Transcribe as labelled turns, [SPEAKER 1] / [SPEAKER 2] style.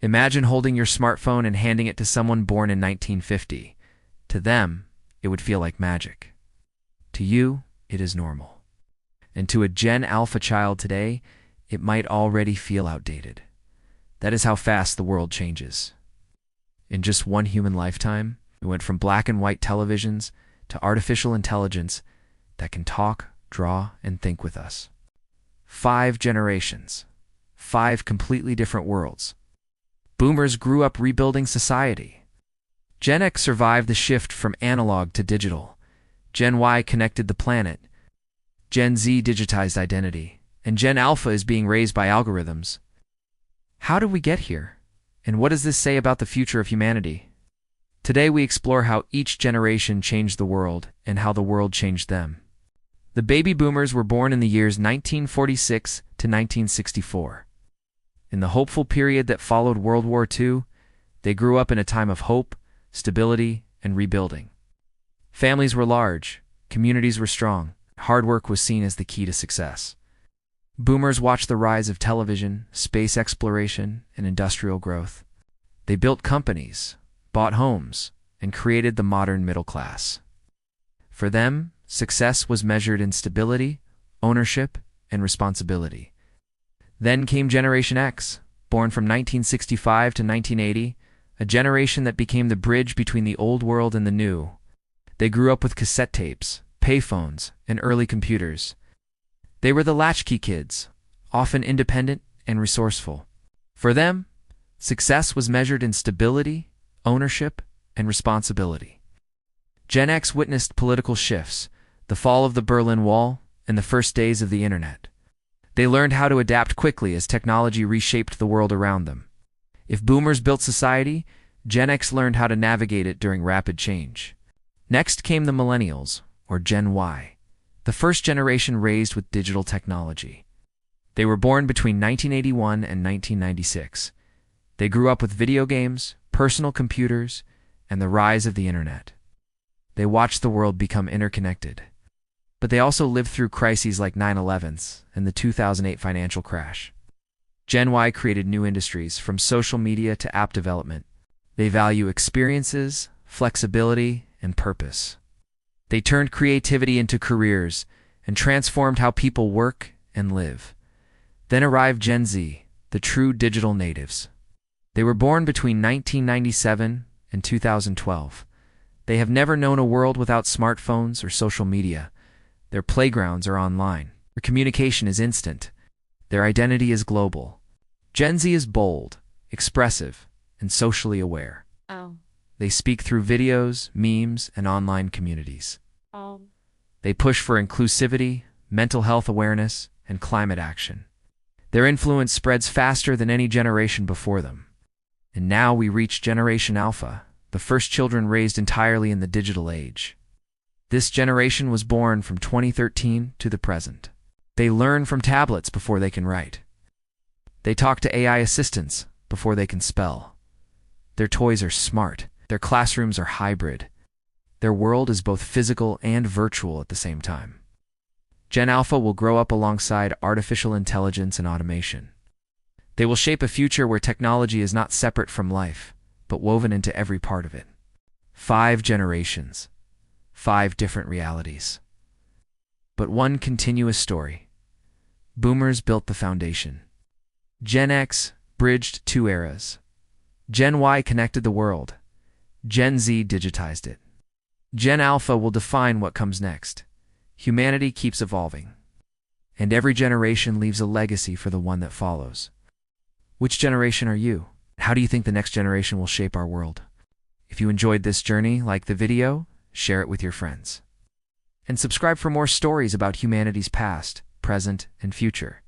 [SPEAKER 1] Imagine holding your smartphone and handing it to someone born in 1950. To them, it would feel like magic. To you, it is normal. And to a Gen Alpha child today, it might already feel outdated. That is how fast the world changes. In just one human lifetime, we went from black and white televisions to artificial intelligence that can talk, draw, and think with us. 5 generations. 5 completely different worlds. Boomers grew up rebuilding society. Gen X survived the shift from analog to digital. Gen Y connected the planet. Gen Z digitized identity. And Gen Alpha is being raised by algorithms. How did we get here? And what does this say about the future of humanity? Today we explore how each generation changed the world and how the world changed them. The baby boomers were born in the years 1946 to 1964. In the hopeful period that followed World War II, they grew up in a time of hope, stability, and rebuilding. Families were large, communities were strong, hard work was seen as the key to success. Boomers watched the rise of television, space exploration, and industrial growth. They built companies, bought homes, and created the modern middle class. For them, success was measured in stability, ownership, and responsibility. Then came Generation X, born from 1965 to 1980, a generation that became the bridge between the old world and the new. They grew up with cassette tapes, payphones, and early computers. They were the latchkey kids, often independent and resourceful. For them, success was measured in stability, ownership, and responsibility. Gen X witnessed political shifts, the fall of the Berlin Wall, and the first days of the Internet. They learned how to adapt quickly as technology reshaped the world around them. If Boomers built society, Gen X learned how to navigate it during rapid change. Next came the Millennials, or Gen Y, the first generation raised with digital technology. They were born between 1981 and 1996. They grew up with video games, personal computers, and the rise of the Internet. They watched the world become interconnected. But they also lived through crises like 9/11 and the 2008 financial crash. Gen Y created new industries, from social media to app development. They value experiences, flexibility, and purpose. They turned creativity into careers and transformed how people work and live. Then arrived Gen Z, the true digital natives. They were born between 1997 and 2012. They have never known a world without smartphones or social media. Their playgrounds are online. Their communication is instant. Their identity is global. Gen Z is bold, expressive, and socially aware. They speak through videos, memes, and online communities. They push for inclusivity, mental health awareness, and climate action. Their influence spreads faster than any generation before them. And now we reach Generation Alpha, the first children raised entirely in the digital age. This generation was born from 2013 to the present. They learn from tablets before they can write. They talk to AI assistants before they can spell. Their toys are smart. Their classrooms are hybrid. Their world is both physical and virtual at the same time. Gen Alpha will grow up alongside artificial intelligence and automation. They will shape a future where technology is not separate from life, but woven into every part of it. 5 generations. 5 different realities. But one continuous story. Boomers built the foundation. Gen X bridged 2 eras. Gen Y connected the world. Gen Z digitized it. Gen Alpha will define what comes next. Humanity keeps evolving. And every generation leaves a legacy for the one that follows. Which generation are you? How do you think the next generation will shape our world? If you enjoyed this journey, like the video, share it with your friends. And subscribe for more stories about humanity's past, present, and future.